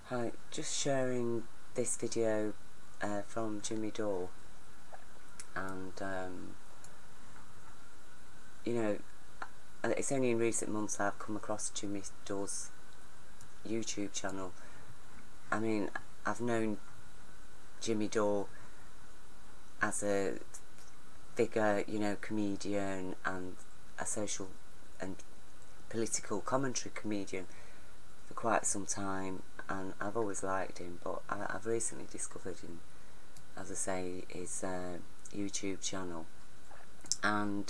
Hi, just sharing this video from Jimmy Dore, and you know, it's only in recent months I've come across Jimmy Dore's YouTube channel. I mean, I've known Jimmy Dore as a figure, you know, comedian and a social and political commentary comedian for quite some time, and I've always liked him, but I've recently discovered him, as I say, his YouTube channel, and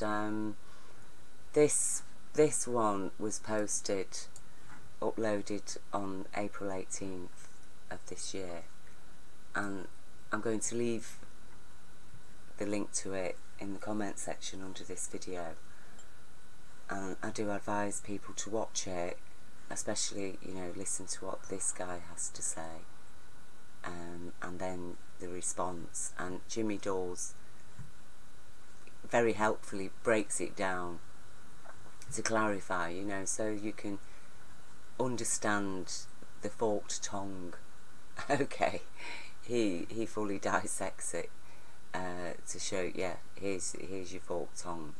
this one was uploaded on April 18th of this year, and I'm going to leave the link to it in the comment section under this video, and I do advise people to watch it, especially, you know, listen to what this guy has to say, and then the response. And Jimmy Dore's very helpfully breaks it down to clarify, you know, so you can understand the forked tongue. Okay, he fully dissects it to show, yeah, here's your forked tongue.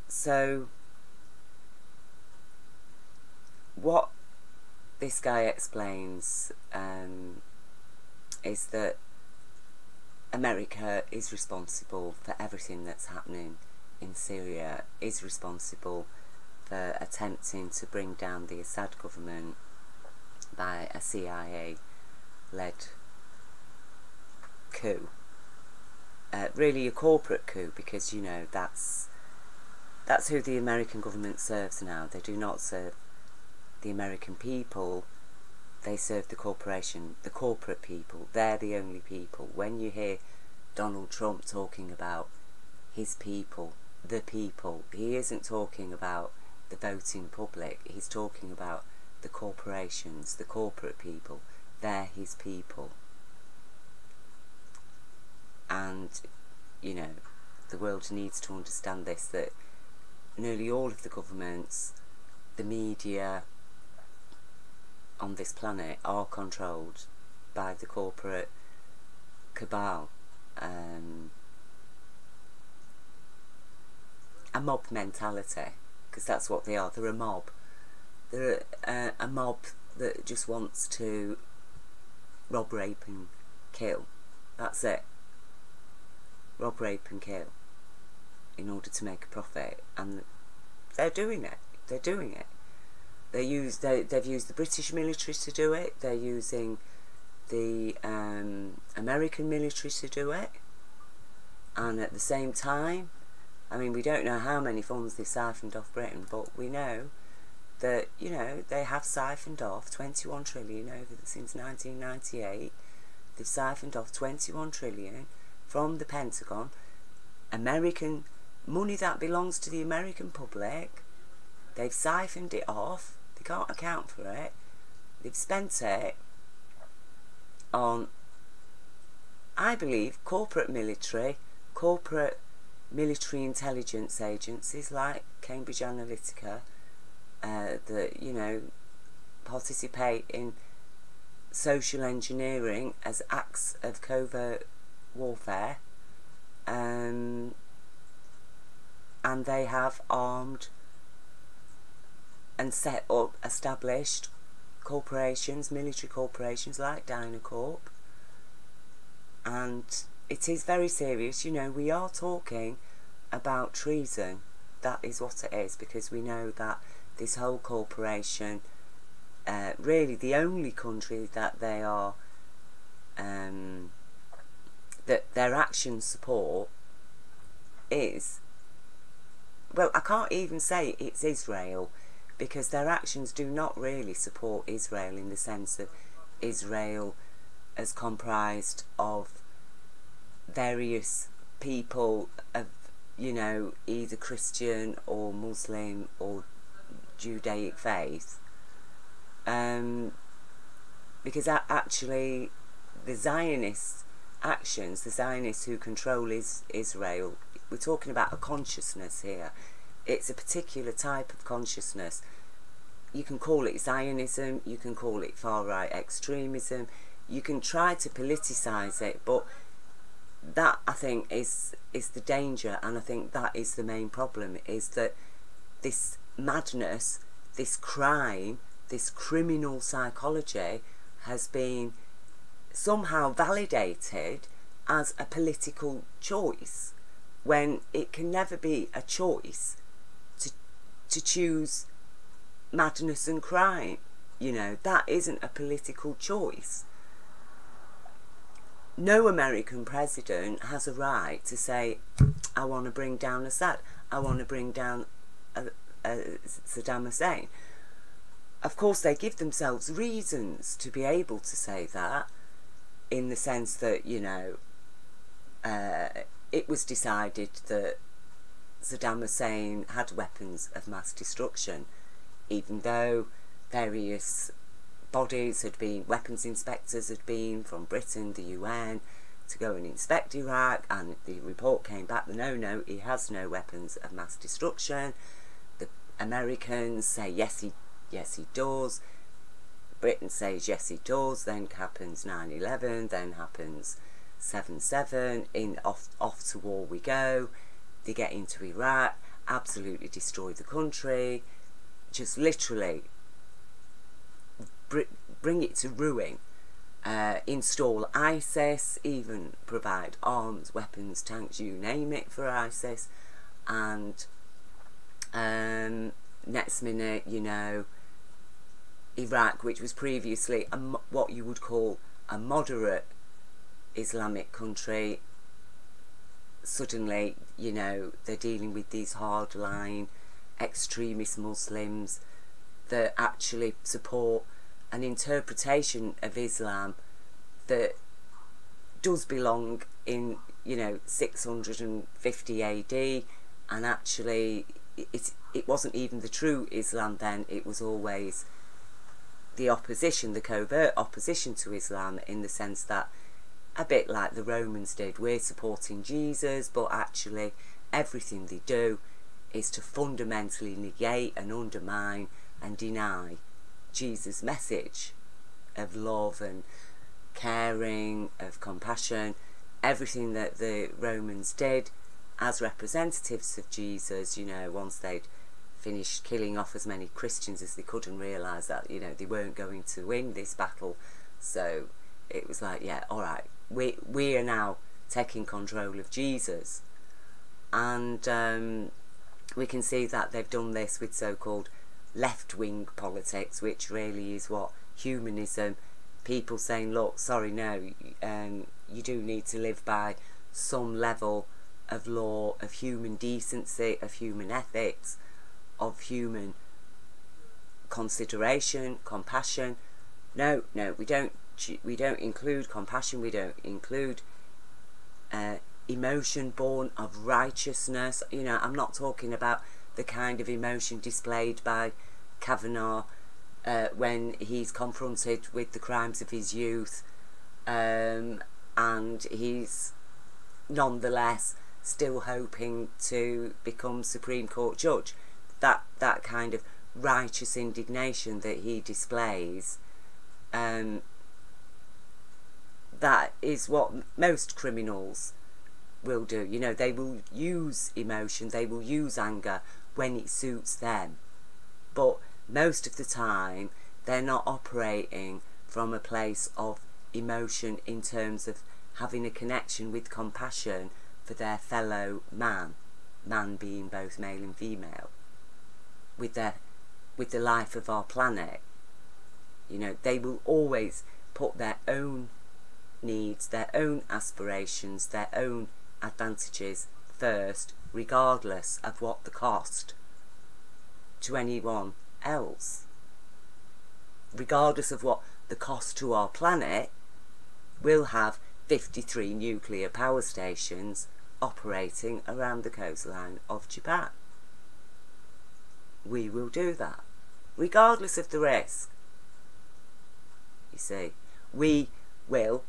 So what this guy explains is that America is responsible for everything that's happening in Syria, is responsible for attempting to bring down the Assad government by a CIA-led coup. Really a corporate coup, because, you know, that's who the American government serves now. They do not serve the American people, they serve the corporation, the corporate people. They're the only people. When you hear Donald Trump talking about his people, the people, he isn't talking about the voting public, he's talking about the corporations, the corporate people. They're his people. And, you know, the world needs to understand this, that nearly all of the governments, the media on this planet are controlled by the corporate cabal, a mob mentality, because that's what they are. They're a mob. They're a mob that just wants to rob, rape and kill. That's it. Rob, rape and kill in order to make a profit, and they're doing it. They're doing it. They've used the British military to do it. They're using the American military to do it. And at the same time, I mean, we don't know how many funds they've siphoned off Britain, but we know that, you know, they have siphoned off 21 trillion since 1998. They've siphoned off 21 trillion from the Pentagon. American money that belongs to the American public. They've siphoned it off. They can't account for it. They've spent it on, I believe, corporate military intelligence agencies like Cambridge Analytica, that, you know, participate in social engineering as acts of covert warfare, and they have armed and established corporations, military corporations like Dynacorp, and it is very serious. You know, we are talking about treason. That is what it is, because we know that this whole corporation, really the only country that they are, that their actions support is, well, I can't even say it's Israel, because their actions do not really support Israel in the sense that Israel is comprised of various people of, you know, either Christian or Muslim or Judaic faith, because actually the Zionist actions, the Zionists who control Israel, we're talking about a consciousness here. It's a particular type of consciousness, you can call it Zionism, you can call it far-right extremism, you can try to politicise it, but that, I think, is the danger, and I think that is the main problem, is that this madness, this crime, this criminal psychology has been somehow validated as a political choice, when it can never be a choice to choose madness and crime. You know, that isn't a political choice. No American president has a right to say, I want to bring down Assad, I want to bring down Saddam Hussein. Of course, they give themselves reasons to be able to say that, in the sense that, you know, it was decided that Saddam Hussein had weapons of mass destruction, even though various bodies had been, weapons inspectors had been from Britain, the UN, to go and inspect Iraq, and the report came back that no, he has no weapons of mass destruction. The Americans say yes he does. Britain says yes he does. Then happens 9/11. Then happens 7/7. Off to war we go. They get into Iraq, absolutely destroy the country, just literally bring it to ruin. Install ISIS, even provide arms, weapons, tanks, you name it, for ISIS. And next minute, you know, Iraq, which was previously what you would call a moderate Islamic country, suddenly, you know, they're dealing with these hardline extremist Muslims that actually support an interpretation of Islam that does belong in, you know, 650 AD, and actually it wasn't even the true Islam then. It was always the opposition, the covert opposition to Islam, in the sense that, a bit like the Romans did, we're supporting Jesus, but actually everything they do is to fundamentally negate and undermine and deny Jesus' message of love and caring, of compassion. Everything that the Romans did as representatives of Jesus, you know, once they'd finished killing off as many Christians as they could and realised that, you know, they weren't going to win this battle, so it was like, yeah, alright, we are now taking control of Jesus. And we can see that they've done this with so-called left-wing politics, which really is what humanism, people saying, look, sorry, no, you do need to live by some level of law, of human decency, of human ethics, of human consideration, compassion. No, we don't include compassion, we don't include emotion born of righteousness. You know, I'm not talking about the kind of emotion displayed by Kavanaugh when he's confronted with the crimes of his youth, and he's nonetheless still hoping to become Supreme Court judge. That kind of righteous indignation that he displays, that is what most criminals will do. You know, they will use emotion, they will use anger when it suits them, but most of the time they're not operating from a place of emotion in terms of having a connection with compassion for their fellow man being both male and female, with the life of our planet. You know, they will always put their own needs, their own aspirations, their own advantages first, regardless of what the cost to anyone else. Regardless of what the cost to our planet, we'll have 53 nuclear power stations operating around the coastline of Japan. We will do that, regardless of the risk. You see, we will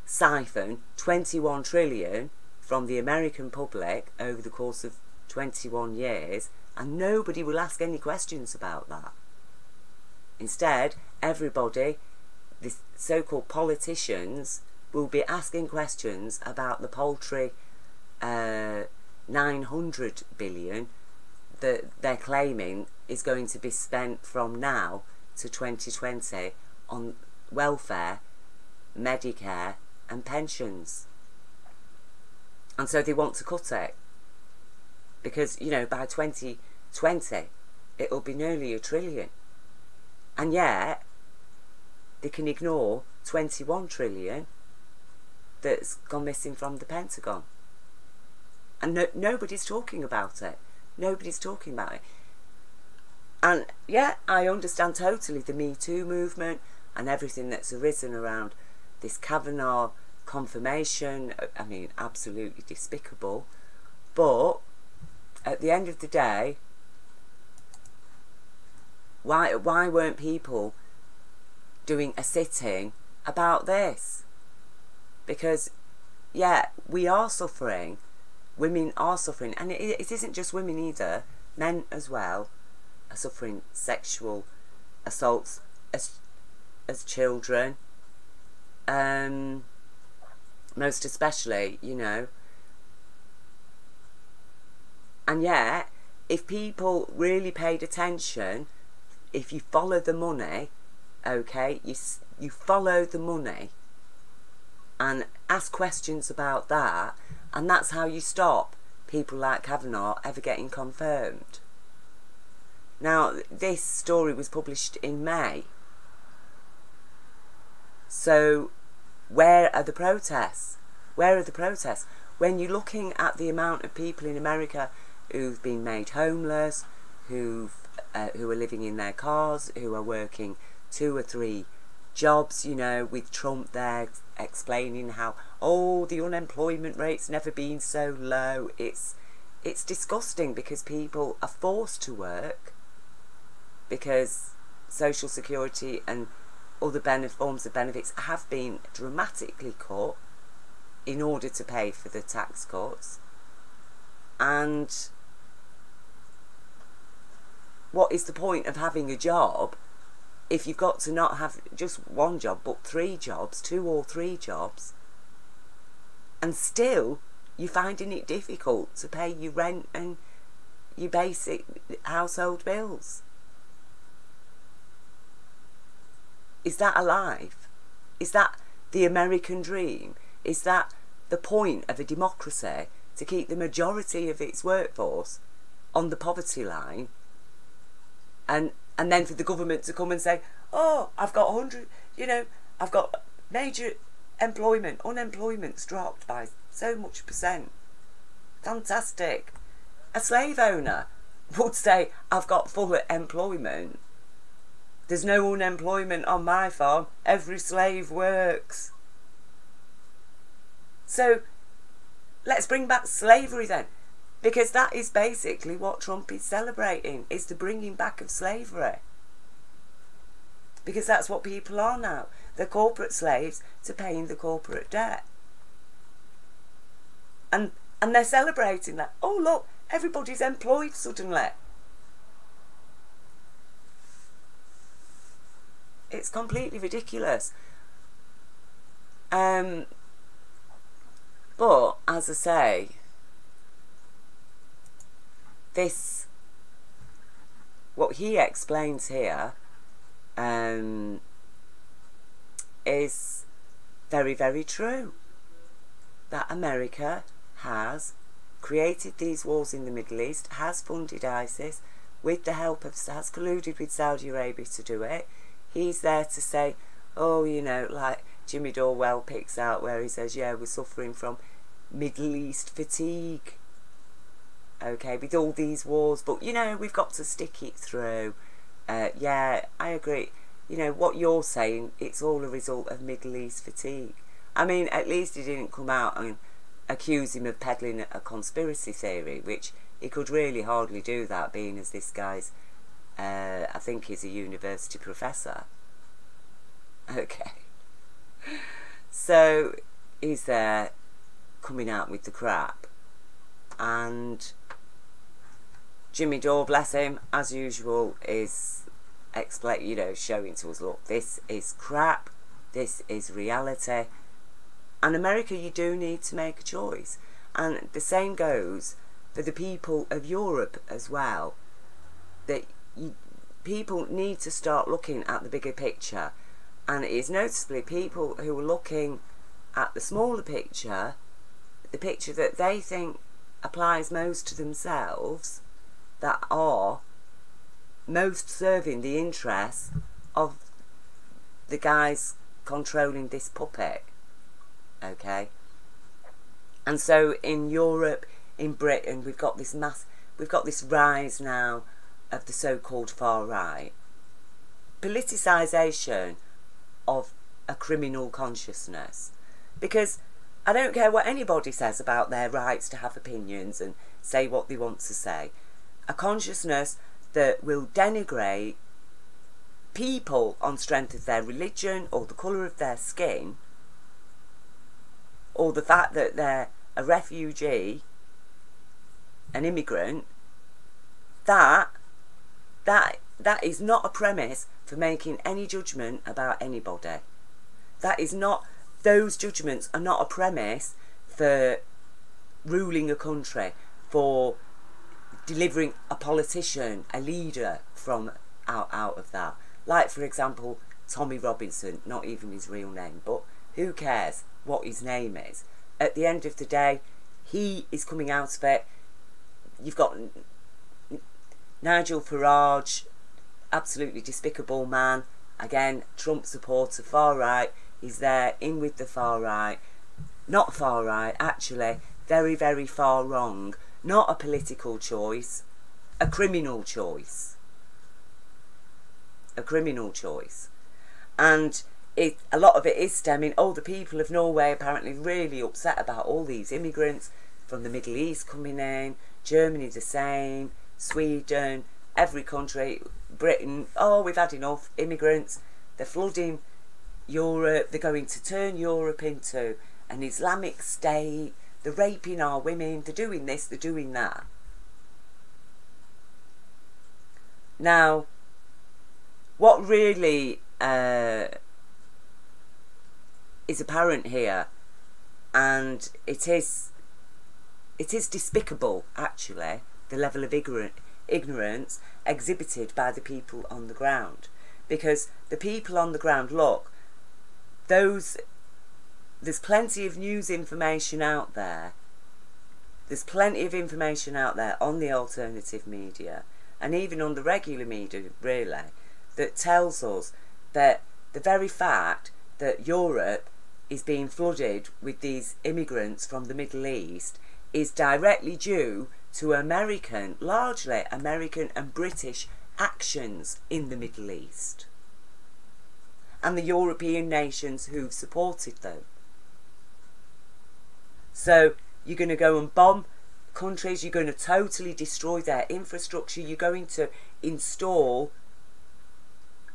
siphon 21 trillion from the American public over the course of 21 years, and nobody will ask any questions about that. Instead, everybody, the so-called politicians, will be asking questions about the paltry 900 billion that they're claiming is going to be spent from now to 2020 on welfare, Medicare and pensions. And so they want to cut it. Because, you know, by 2020 it'll be nearly $1 trillion. And yet they can ignore 21 trillion that's gone missing from the Pentagon. And nobody's talking about it. Nobody's talking about it. And yeah, I understand totally the Me Too movement and everything that's arisen around this Kavanaugh confirmation. I mean, absolutely despicable. But at the end of the day, why weren't people doing a sitting about this? Because, yeah, we are suffering. Women are suffering. And it isn't just women either. Men as well are suffering sexual assaults as children. Most especially, you know. And yet, if people really paid attention, if you follow the money, okay, you follow the money and ask questions about that, and that's how you stop people like Kavanaugh ever getting confirmed. Now, this story was published in May. So, where are the protests? Where are the protests? When you're looking at the amount of people in America who've been made homeless, who are living in their cars, who are working 2 or 3 jobs, you know, with Trump there explaining how, oh, the unemployment rate's never been so low. It's disgusting because people are forced to work because Social Security and other forms of benefits have been dramatically cut in order to pay for the tax cuts. And what is the point of having a job if you've got to not have just one job but 3 jobs, 2 or 3 jobs, and still you're finding it difficult to pay your rent and your basic household bills? Is that a life? Is that the American dream? Is that the point of a democracy, to keep the majority of its workforce on the poverty line, and then for the government to come and say, oh, I've got 100, you know, I've got major employment, unemployment's dropped by so much %. Fantastic. A slave owner would say, I've got full employment. There's no unemployment on my farm. Every slave works. So let's bring back slavery then. Because that is basically what Trump is celebrating, is the bringing back of slavery. Because that's what people are now. They're corporate slaves to paying the corporate debt. And they're celebrating that. Oh, look, everybody's employed suddenly. It's completely ridiculous. But, as I say, what he explains here is very, very true. That America has created these wars in the Middle East, has funded ISIS with the help of, has colluded with Saudi Arabia to do it. He's there to say, oh, you know, like Jimmy Dore picks out where he says, yeah, we're suffering from Middle East fatigue. Okay, with all these wars, but, you know, we've got to stick it through. Yeah, I agree. You know, what you're saying, it's all a result of Middle East fatigue. I mean, at least he didn't come out and accuse him of peddling a conspiracy theory, which he could really hardly do that, being as this guy's, I think he's a university professor. Okay. So, he's there coming out with the crap. And Jimmy Dore, bless him, as usual, is explain, you know, showing to us, look, this is crap, this is reality. And America, you do need to make a choice. And the same goes for the people of Europe as well. That people need to start looking at the bigger picture. And it is noticeably people who are looking at the smaller picture, the picture that they think applies most to themselves, that are most serving the interests of the guys controlling this puppet. Okay? And so in Europe, in Britain, we've got this rise now of the so-called far right. Politicisation of a criminal consciousness. Because I don't care what anybody says about their rights to have opinions and say what they want to say. A consciousness that will denigrate people on strength of their religion or the colour of their skin, or the fact that they're a refugee, an immigrant, that is not a premise for making any judgment about anybody. That is not, those judgments are not a premise for ruling a country, for delivering a politician, a leader from out of that. Like, for example, Tommy Robinson, not even his real name, but who cares what his name is? At the end of the day, he is coming out of it. You've got Nigel Farage, absolutely despicable man. Again, Trump supporter, far right. He's there, in with the far right. Not far right, actually. Very, very far wrong. Not a political choice. A criminal choice. A criminal choice. And a lot of it is stemming, the people of Norway apparently really upset about all these immigrants from the Middle East coming in. Germany the same. Sweden. Every country. Britain. We've had enough immigrants. They're flooding Europe. They're going to turn Europe into an Islamic state. They're raping our women. They're doing this. They're doing that. Now, what really is apparent here, and it is despicable, actually, the level of ignorance exhibited by the people on the ground. Because the people on the ground, look, there's plenty of news information out there. There's plenty of information out there on the alternative media, and even on the regular media, really, that tells us that the very fact that Europe is being flooded with these immigrants from the Middle East is directly due to American, largely American and British actions in the Middle East, and the European nations who've supported them. So you're going to go and bomb countries, you're going to totally destroy their infrastructure, you're going to install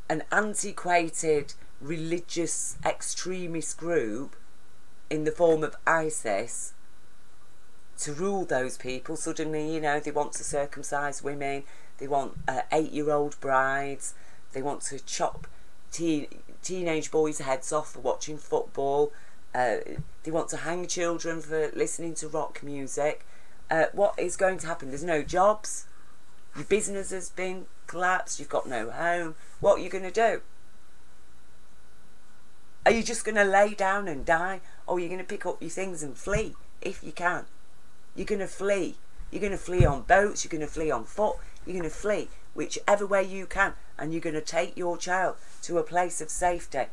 an antiquated religious extremist group in the form of ISIS to rule those people. Suddenly, you know, they want to circumcise women, they want 8-year-old brides, they want to chop teenage boys' heads off for watching football, they want to hang children for listening to rock music. What is going to happen? There's no jobs, your business has been collapsed, you've got no home. What are you going to do? Are you just going to lay down and die? Or are you going to pick up your things and flee, if you can? You're going to flee. You're going to flee on boats, you're going to flee on foot, you're going to flee whichever way you can, and you're going to take your child to a place of safety.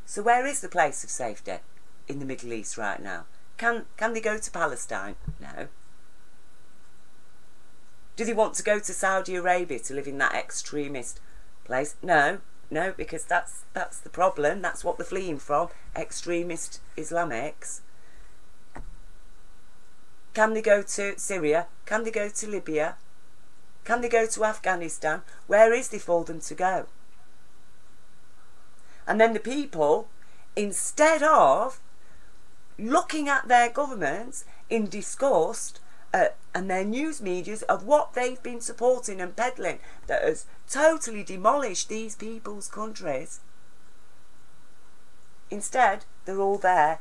So where is the place of safety in the Middle East right now? Can they go to Palestine? No. Do they want to go to Saudi Arabia to live in that extremist place? No, because that's the problem. That's what they're fleeing from, extremist Islamics. Can they go to Syria? Can they go to Libya? Can they go to Afghanistan? Where is there for them to go? And then the people, instead of looking at their governments in disgust and their news medias of what they've been supporting and peddling that has totally demolished these people's countries. Instead, they're all there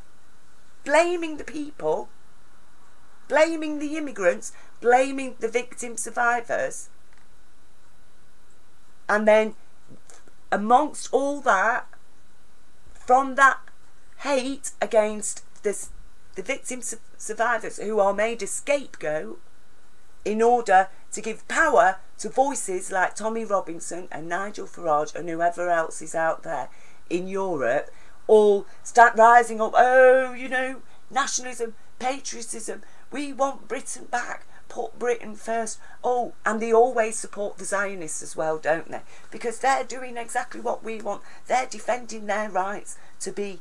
blaming the people, blaming the immigrants, blaming the victim survivors. And then amongst all that, from that hate against the victim survivors who are made a scapegoat in order to give power to voices like Tommy Robinson and Nigel Farage and whoever else is out there in Europe, all start rising up, oh, you know, nationalism, patriotism, we want Britain back, put Britain first. Oh, and they always support the Zionists as well, don't they? Because they're doing exactly what we want. They're defending their rights to be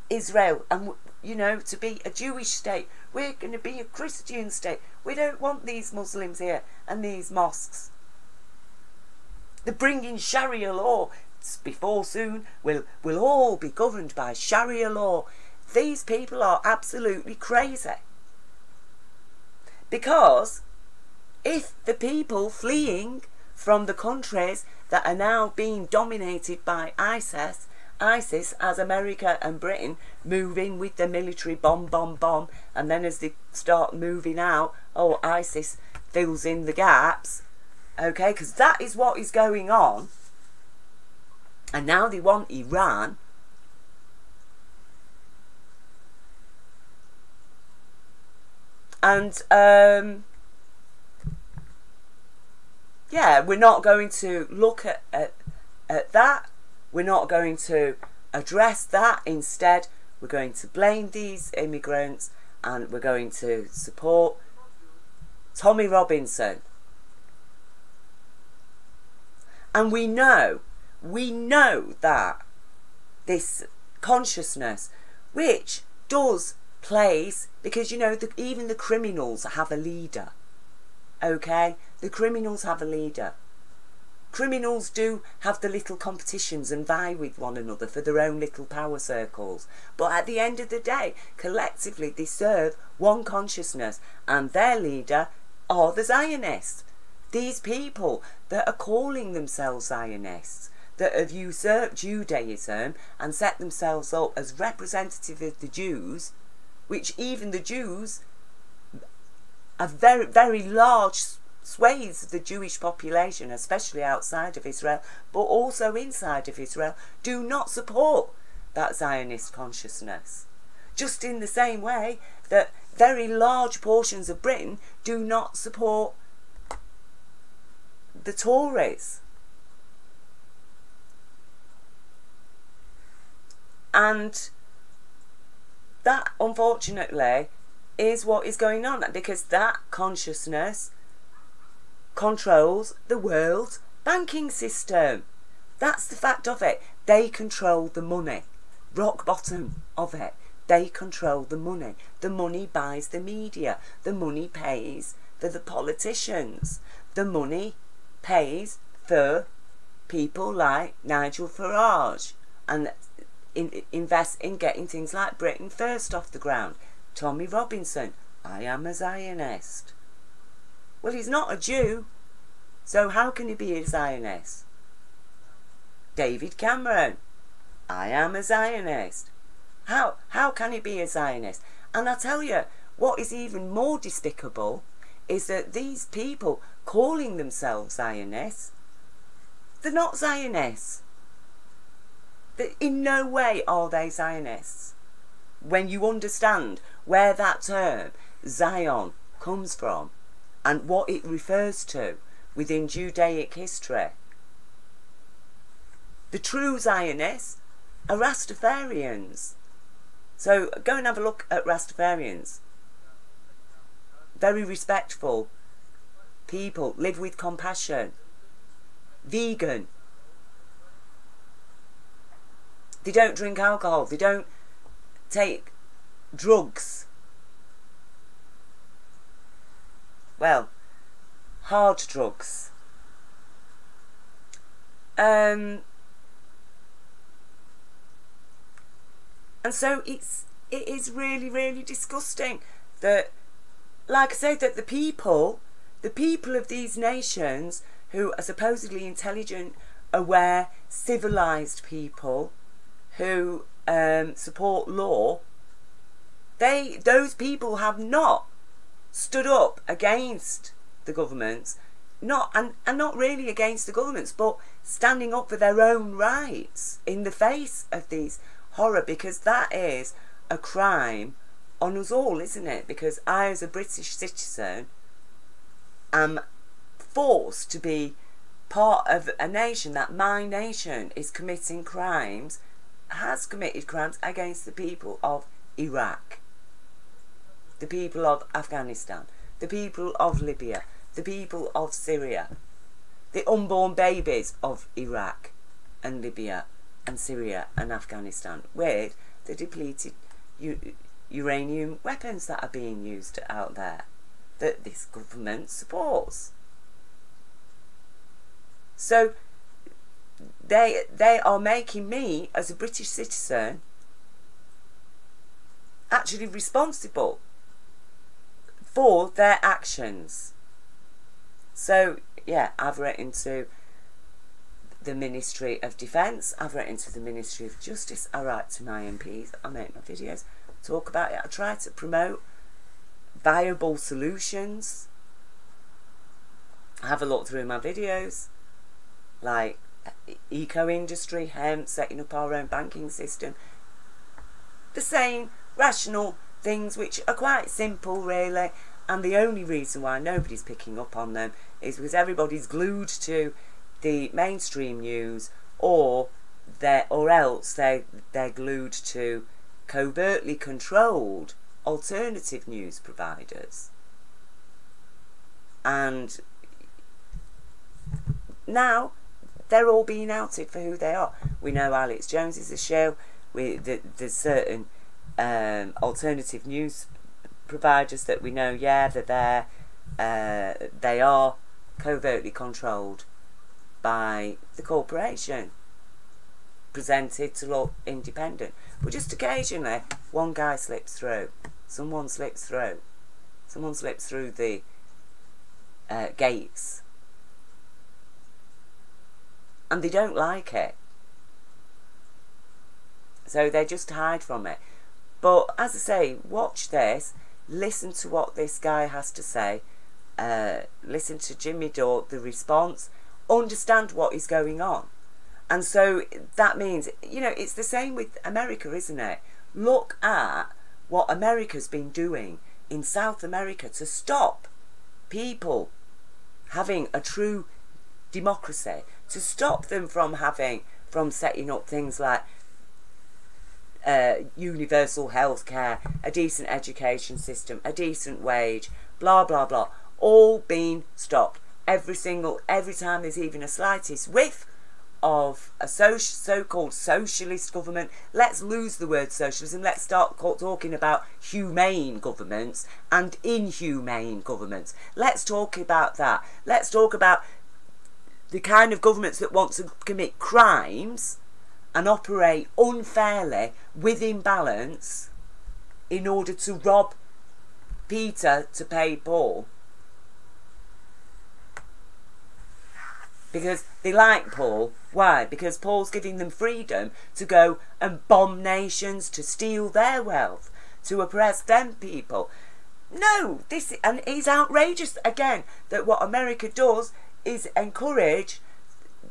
Israel and, you know, to be a Jewish state. We're going to be a Christian state. We don't want these Muslims here and these mosques. They're bringing Sharia law. Before soon, we'll all be governed by Sharia law. These people are absolutely crazy. Because if the people fleeing from the countries that are now being dominated by ISIS, as America and Britain move in with the military bomb, and then as they start moving out, oh, ISIS fills in the gaps, okay, because that is what is going on. And now they want Iran. And, yeah, we're not going to look at that. We're not going to address that. Instead, we're going to blame these immigrants and we're going to support Tommy Robinson. And we know that this consciousness, which does place, because, you know, even the criminals have a leader, okay? The criminals have a leader. Criminals do have the little competitions and vie with one another for their own little power circles. But at the end of the day, collectively they serve one consciousness, and their leader are the Zionists. These people that are calling themselves Zionists, that have usurped Judaism and set themselves up as representative of the Jews, which even the Jews, a very, very large swathes of the Jewish population, especially outside of Israel, but also inside of Israel, do not support that Zionist consciousness. Just in the same way that very large portions of Britain do not support the Tories. And that, unfortunately, is what is going on, because that consciousness controls the world banking system. That's the fact of it. They control the money. Rock bottom of it. They control the money. The money buys the media. The money pays for the politicians. The money pays for people like Nigel Farage and invest in getting things like Britain First off the ground. Tommy Robinson, I am a Zionist. Well, he's not a Jew, so how can he be a Zionist? David Cameron, I am a Zionist. How can he be a Zionist? And I tell you, what is even more despicable is that these people calling themselves Zionists, they're not Zionists. In no way are they Zionists. When you understand where that term Zion comes from and what it refers to within Judaic history. The true Zionists are Rastafarians. So go and have a look at Rastafarians. Very respectful people, live with compassion, vegan. They don't drink alcohol, they don't take drugs. Well, hard drugs. And so it is really, really disgusting that like I said, that the people of these nations who are supposedly intelligent, aware, civilised people who support law, those people have not stood up against the governments, and not really against the governments, but standing up for their own rights in the face of these horror, because that is a crime on us all, isn't it? Because I, as a British citizen, am forced to be part of a nation that my nation is committing crimes, has committed crimes against the people of Iraq, the people of Afghanistan, the people of Libya, the people of Syria, the unborn babies of Iraq and Libya and Syria and Afghanistan, with the depleted uranium weapons that are being used out there, that this government supports. So they are making me, as a British citizen, actually responsible for their actions. So yeah, I've written to the Ministry of Defence, I've written to the Ministry of Justice, I write to my MPs, I make my videos, talk about it, I try to promote viable solutions. I have a look through my videos, like eco-industry, hemp, setting up our own banking system, the same rational things which are quite simple really, and the only reason why nobody's picking up on them is because everybody's glued to the mainstream news, or else they're glued to covertly controlled alternative news providers. And now they're all being outed for who they are. We know Alex Jones is a shill. There's certain alternative news providers that we know, yeah, they're there. They are covertly controlled by the corporation, presented to look independent. But just occasionally, one guy slips through. Someone slips through. Someone slips through the gates. And they don't like it. So they just hide from it. But as I say, watch this. Listen to what this guy has to say. Listen to Jimmy Dore, the response. Understand what is going on. And so that means, you know, it's the same with America, isn't it? Look at what America's been doing in South America to stop people having a true democracy, to stop them from setting up things like universal health care, a decent education system, a decent wage, blah blah blah, all being stopped. Every time there's even a slightest whiff of a so-called socialist government, let's lose the word socialism, let's start talking about humane governments and inhumane governments. Let's talk about that. Let's talk about the kind of governments that want to commit crimes and operate unfairly, with imbalance, in order to rob Peter to pay Paul. Because they like Paul. Why? Because Paul's giving them freedom to go and bomb nations, to steal their wealth, to oppress them people. No, and it's outrageous again that what America does is encourage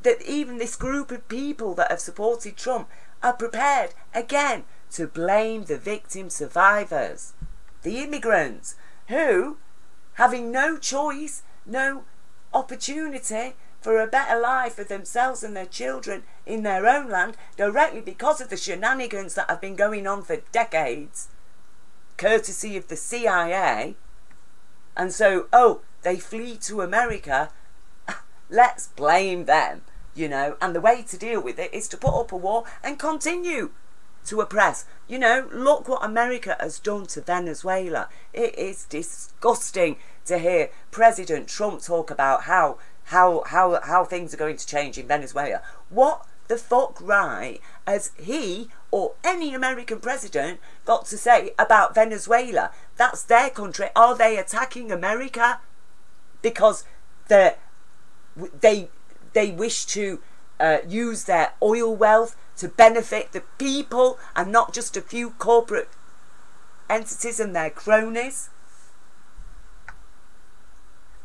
that even this group of people that have supported Trump are prepared again to blame the victim survivors, the immigrants, who, having no choice, no opportunity for a better life for themselves and their children in their own land, directly because of the shenanigans that have been going on for decades, courtesy of the CIA, and so, oh, they flee to America, let's blame them, you know, and the way to deal with it is to put up a wall and continue to oppress. You know, look what America has done to Venezuela. It is disgusting to hear President Trump talk about how things are going to change in Venezuela. What the fuck right has he or any American president got to say about Venezuela? That's their country. Are they attacking America because they wish to use their oil wealth to benefit the people and not just a few corporate entities and their cronies?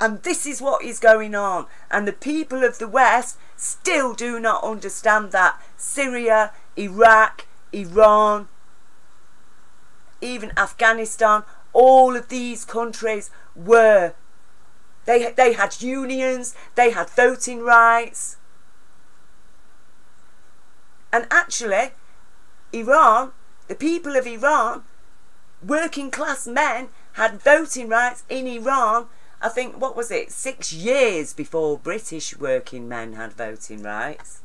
And this is what is going on. And the people of the West still do not understand that. Syria, Iraq, Iran, even Afghanistan, all of these countries were, they had unions, they had voting rights. And actually, Iran, the people of Iran, working class men had voting rights in Iran. I think, what was it, 6 years before British working men had voting rights.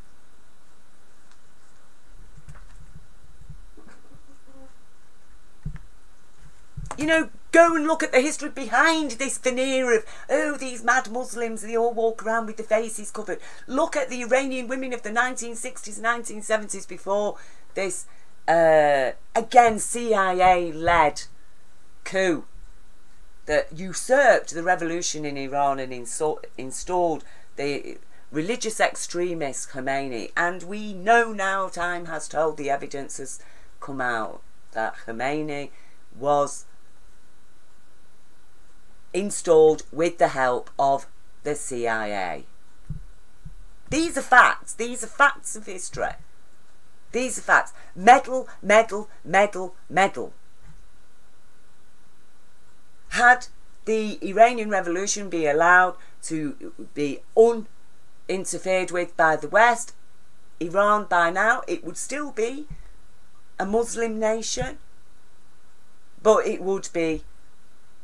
You know, go and look at the history behind this veneer of, oh, these mad Muslims, they all walk around with their faces covered. Look at the Iranian women of the 1960s, 1970s before this, again, CIA-led coup that usurped the revolution in Iran and installed the religious extremist Khomeini. And we know now, time has told, the evidence has come out, that Khomeini was installed with the help of the CIA. These are facts. These are facts of history. These are facts. Medal, medal, medal, medal. Had the Iranian Revolution be allowed to be uninterfered with by the West, Iran by now, it would still be a Muslim nation, but it would be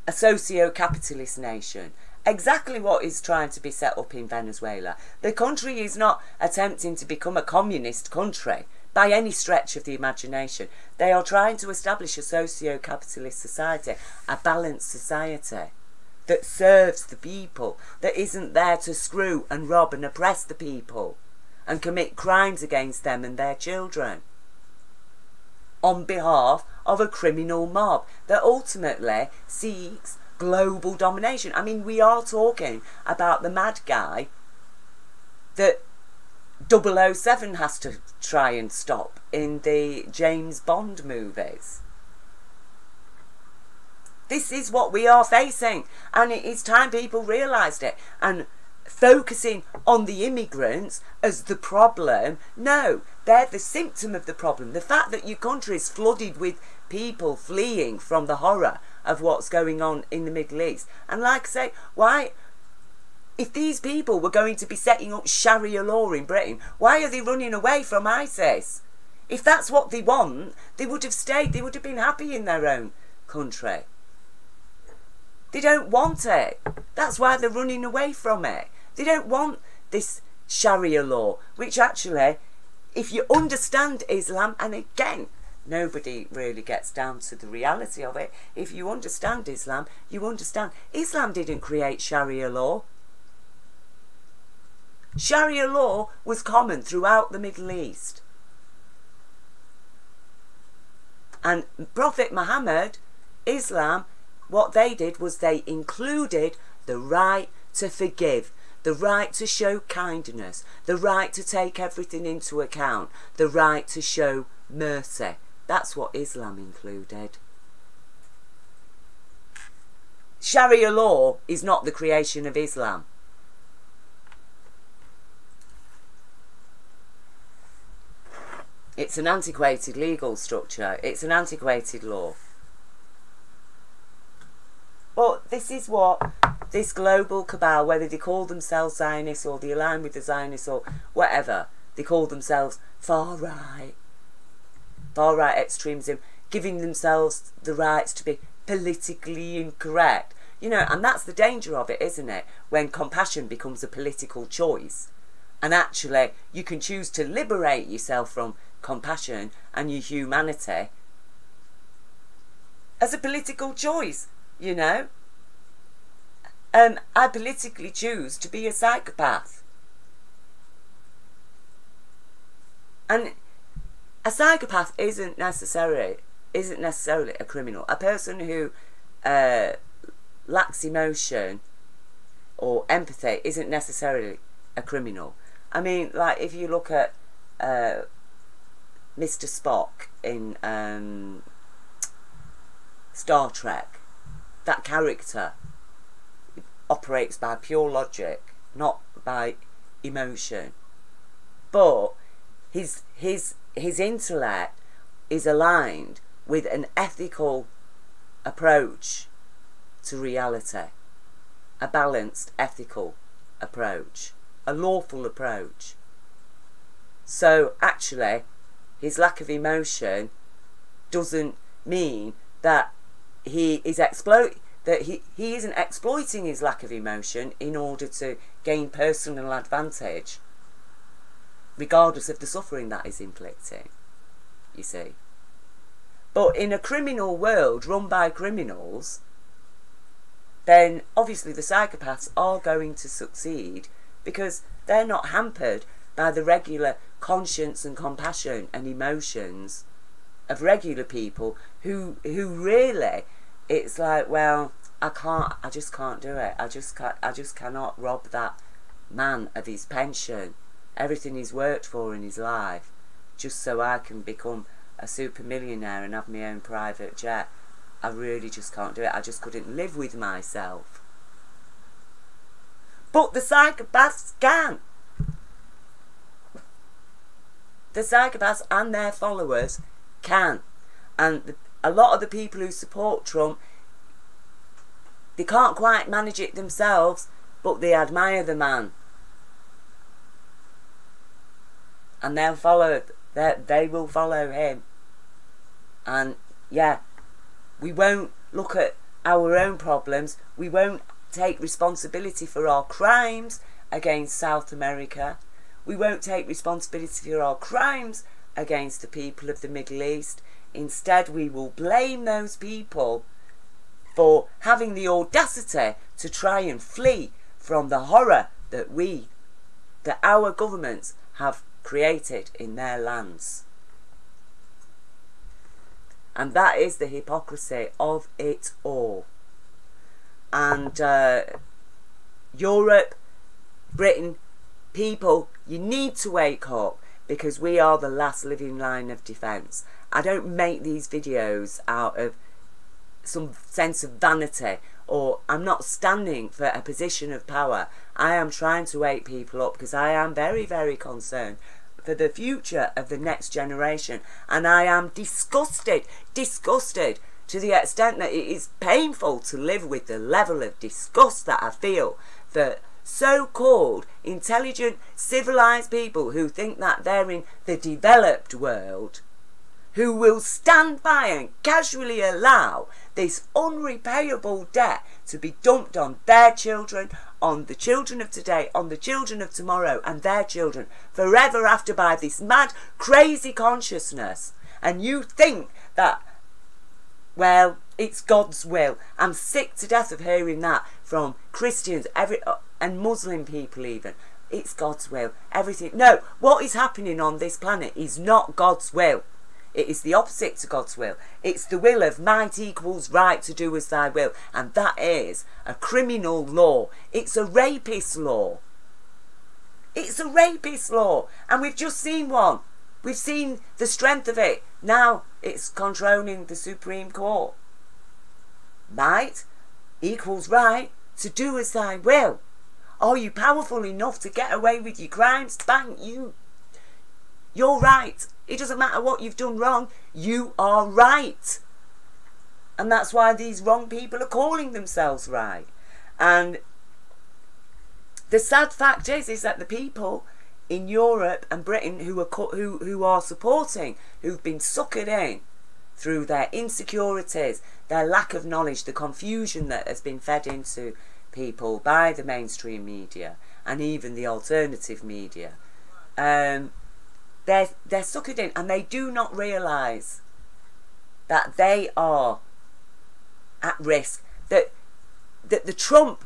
a socio-capitalist nation. Exactly what is trying to be set up in Venezuela. The country is not attempting to become a communist country by any stretch of the imagination. They are trying to establish a socio-capitalist society, a balanced society that serves the people, that isn't there to screw and rob and oppress the people and commit crimes against them and their children on behalf of a criminal mob that ultimately seeks global domination. I mean, we are talking about the mad guy that 007 has to try and stop in the James Bond movies. This is what we are facing, and it is time people realised it. And focusing on the immigrants as the problem, no, they're the symptom of the problem. The fact that your country is flooded with people fleeing from the horror of what's going on in the Middle East. And like I say, why, if these people were going to be setting up Sharia law in Britain, why are they running away from ISIS? If that's what they want, they would have stayed, they would have been happy in their own country. They don't want it. That's why they're running away from it. They don't want this Sharia law, which actually, if you understand Islam, and again, nobody really gets down to the reality of it. If you understand Islam, you understand Islam didn't create Sharia law. Sharia law was common throughout the Middle East. And Prophet Muhammad, Islam, what they did was they included the right to forgive, the right to show kindness, the right to take everything into account, the right to show mercy. That's what Islam included. Sharia law is not the creation of Islam. It's an antiquated legal structure. It's an antiquated law. But this is what this global cabal, whether they call themselves Zionists or they align with the Zionists or whatever, they call themselves far-right extremism, giving themselves the rights to be politically incorrect. You know, and that's the danger of it, isn't it? When compassion becomes a political choice. And actually, you can choose to liberate yourself from compassion and your humanity as a political choice, you know. I politically choose to be a psychopath. And a psychopath isn't necessarily a criminal. A person who lacks emotion or empathy isn't necessarily a criminal. I mean, like, if you look at Mr. Spock in Star Trek, that character operates by pure logic, not by emotion. But his intellect is aligned with an ethical approach to reality, a balanced ethical approach, a lawful approach. So actually, his lack of emotion doesn't mean that he isn't exploiting his lack of emotion in order to gain personal advantage, regardless of the suffering that is inflicting, you see. But in a criminal world run by criminals, then obviously the psychopaths are going to succeed because they're not hampered by the regular conscience and compassion and emotions of regular people who really, it's like, well, I just can't do it. I just cannot rob that man of his pension, everything he's worked for in his life, just so I can become a super millionaire and have my own private jet. I really just can't do it. I just couldn't live with myself. But the psychopaths can. The psychopaths and their followers can. And a lot of the people who support Trump, they can't quite manage it themselves, but they admire the man. And they'll follow, they will follow him. And yeah, we won't look at our own problems. We won't take responsibility for our crimes against South America. We won't take responsibility for our crimes against the people of the Middle East. Instead, we will blame those people for having the audacity to try and flee from the horror that our governments have created in their lands. And that is the hypocrisy of it all. And Europe, Britain, people, you need to wake up, because we are the last living line of defence. I don't make these videos out of some sense of vanity, or I'm not standing for a position of power. I am trying to wake people up because I am very, very concerned for the future of the next generation. And I am disgusted to the extent that it is painful to live with the level of disgust that I feel for so-called intelligent, civilised people who think that they're in the developed world, who will stand by and casually allow this unrepayable debt to be dumped on their children, on the children of today, on the children of tomorrow, and their children forever after, by this mad, crazy consciousness. And you think that, well, it's God's will. I'm sick to death of hearing that from Christians and Muslim people even. It's God's will. Everything. No, what is happening on this planet is not God's will. It is the opposite to God's will. It's the will of might equals right to do as thy will. And that is a criminal law. It's a rapist law. It's a rapist law. And we've just seen one. We've seen the strength of it. Now it's controlling the Supreme Court. Might equals right to do as thy will. Are you powerful enough to get away with your crimes? Bang, you're right. It doesn't matter what you've done wrong. You are right. And that's why these wrong people are calling themselves right. And the sad fact is that the people in Europe and Britain who are supporting, who've been suckered in through their insecurities, their lack of knowledge, the confusion that has been fed into people by the mainstream media and even the alternative media, they're suckered in, and they do not realise that they are at risk. That the Trump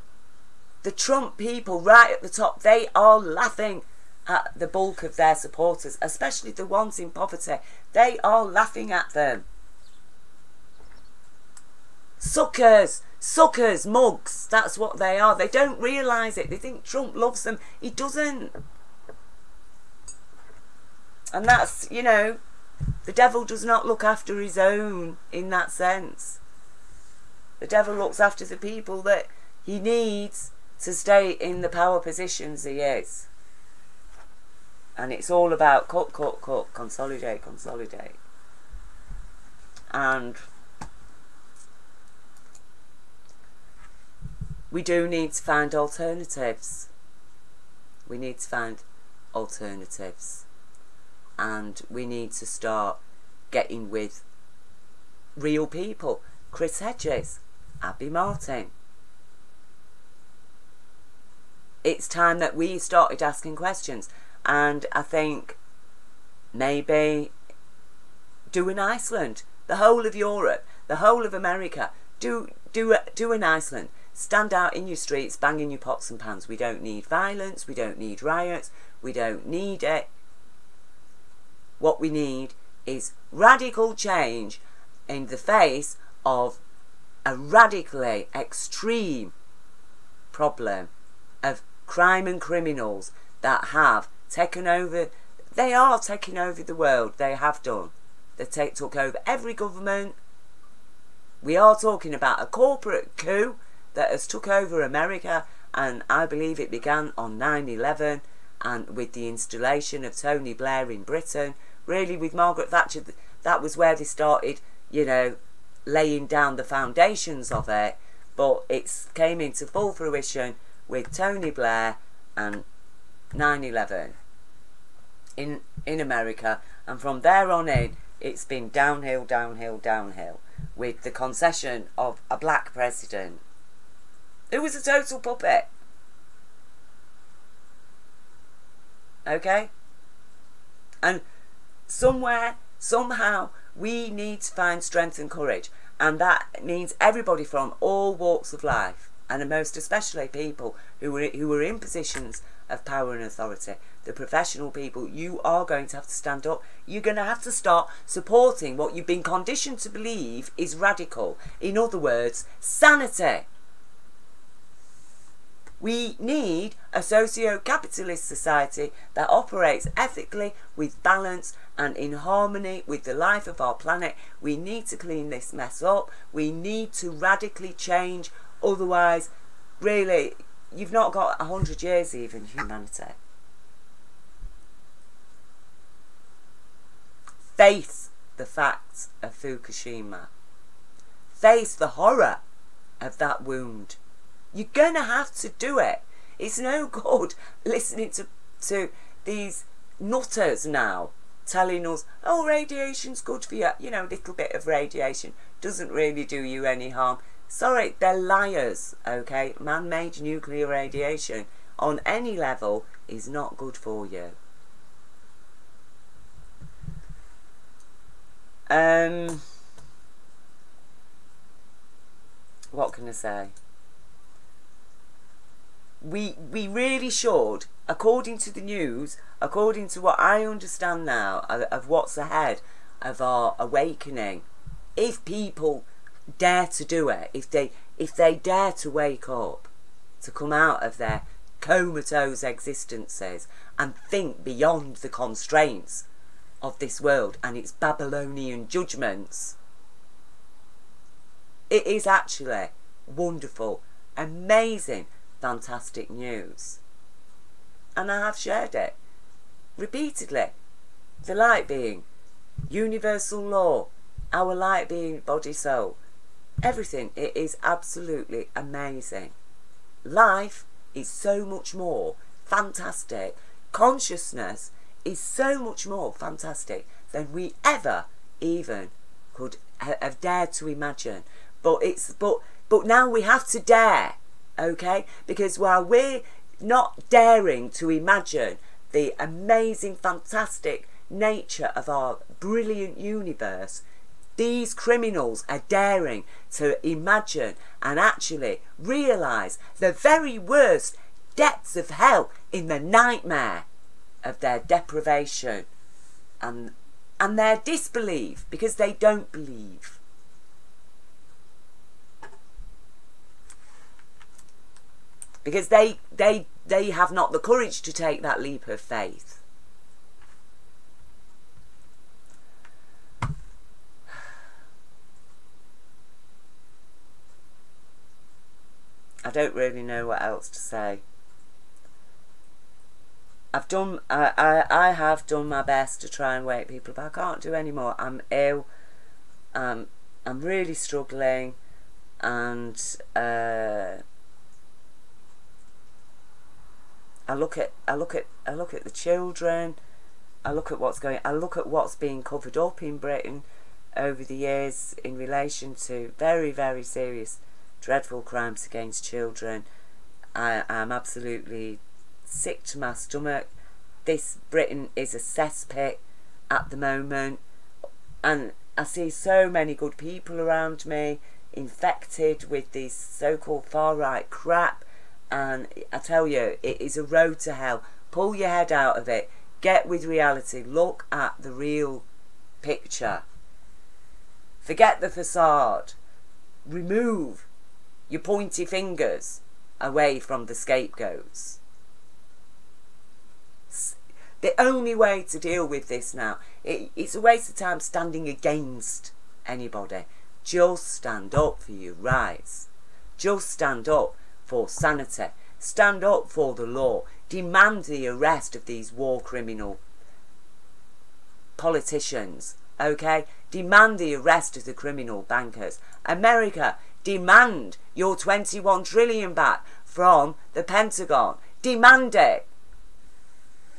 people right at the top, they are laughing at the bulk of their supporters, especially the ones in poverty. They are laughing at them. Suckers, mugs, that's what they are. They don't realise it. They think Trump loves them. He doesn't. And that's, you know, the devil does not look after his own in that sense. The devil looks after the people that he needs to stay in the power positions he is. And it's all about cut, consolidate. And we do need to find alternatives. We need to find alternatives. And we need to start getting with real people. Chris Hedges, Abby Martin. It's time that we started asking questions. And I think maybe do an Iceland. The whole of Europe, the whole of America. Do an Iceland. Stand out in your streets, banging your pots and pans. We don't need violence. We don't need riots. We don't need it. What we need is radical change in the face of a radically extreme problem of crime and criminals that have taken over. They are taking over the world. They have done. They took over every government. We are talking about a corporate coup that has took over America, and I believe it began on 9/11 and with the installation of Tony Blair in Britain. Really, with Margaret Thatcher, that was where they started, you know, laying down the foundations of it. But it came into full fruition with Tony Blair and 9/11 in America. And from there on in, it's been downhill, with the concession of a black president who was a total puppet. Okay? And somehow, we need to find strength and courage. And that means everybody from all walks of life, and most especially people who are in positions of power and authority, the professional people. You are going to have to stand up. You're going to have to start supporting what you've been conditioned to believe is radical. In other words, sanity. We need a socio-capitalist society that operates ethically, with balance and in harmony with the life of our planet. We need to clean this mess up. We need to radically change. Otherwise, really, you've not got 100 years even, humanity. Face the facts of Fukushima. Face the horror of that wound. You're going to have to do it. It's no good listening to these nutters now telling us, oh, radiation's good for you. You know, a little bit of radiation doesn't really do you any harm. Sorry, they're liars, okay? Man-made nuclear radiation on any level is not good for you. What can I say? We really should, according to the news, according to what I understand now of what's ahead of our awakening, if people dare to do it, if they dare to wake up, to come out of their comatose existences and think beyond the constraints of this world and its Babylonian judgments, it is actually wonderful, amazing, fantastic news. And I have shared it repeatedly. The light being universal law, our light being body soul, everything. It is absolutely amazing. Life is so much more fantastic. Consciousness is so much more fantastic than we ever even could have dared to imagine. But now we have to dare. Okay, because while we're not daring to imagine the amazing, fantastic nature of our brilliant universe, these criminals are daring to imagine and actually realise the very worst depths of hell in the nightmare of their deprivation and their disbelief, because they don't believe. Because they have not the courage to take that leap of faith. I don't really know what else to say. I have done my best to try and wake people up. I can't do any more. I'm ill. I'm really struggling, and I look at the children. I look at what's going. I look at what's being covered up in Britain over the years in relation to very, very serious, dreadful crimes against children. I'm absolutely sick to my stomach. This Britain is a cesspit at the moment, and I see so many good people around me infected with this so-called far-right crap, and I tell you, it is a road to hell. Pull your head out of it, get with reality, look at the real picture, forget the facade, remove your pointy fingers away from the scapegoats. The only way to deal with this now, it's a waste of time standing against anybody. Just stand up for your rights. Just stand up for sanity. Stand up for the law. Demand the arrest of these war criminal politicians, okay? Demand the arrest of the criminal bankers. America, demand your 21 trillion back from the Pentagon. Demand it.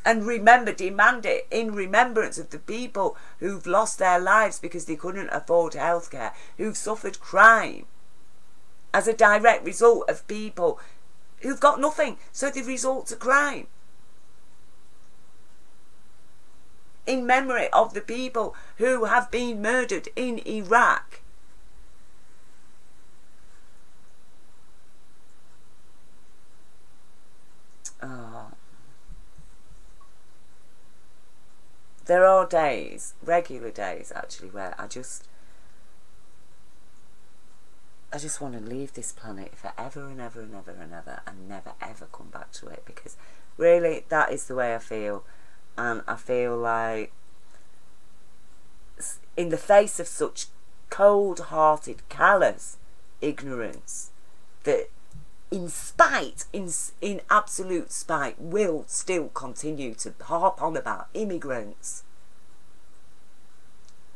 And remember, demand it in remembrance of the people who've lost their lives because they couldn't afford healthcare, who've suffered crime as a direct result of people who've got nothing, so they resort to crime. In memory of the people who have been murdered in Iraq. There are days, regular days actually, where I just want to leave this planet forever and ever and ever and ever and never ever come back to it, because really that is the way I feel. And I feel like in the face of such cold-hearted, callous ignorance, that in absolute spite, will still continue to harp on about immigrants.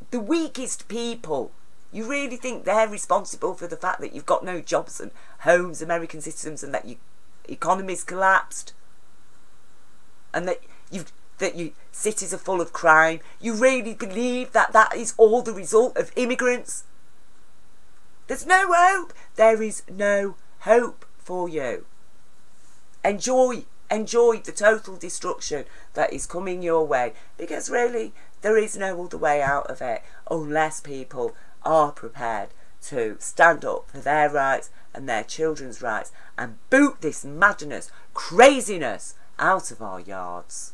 The weakest people. You really think they're responsible for the fact that you've got no jobs and homes, American systems, and that your economy's collapsed? And that your cities are full of crime? You really believe that that is all the result of immigrants? There's no hope. There is no hope for you. Enjoy the total destruction that is coming your way, because really there is no other way out of it unless people are prepared to stand up for their rights and their children's rights and boot this madness, craziness out of our yards.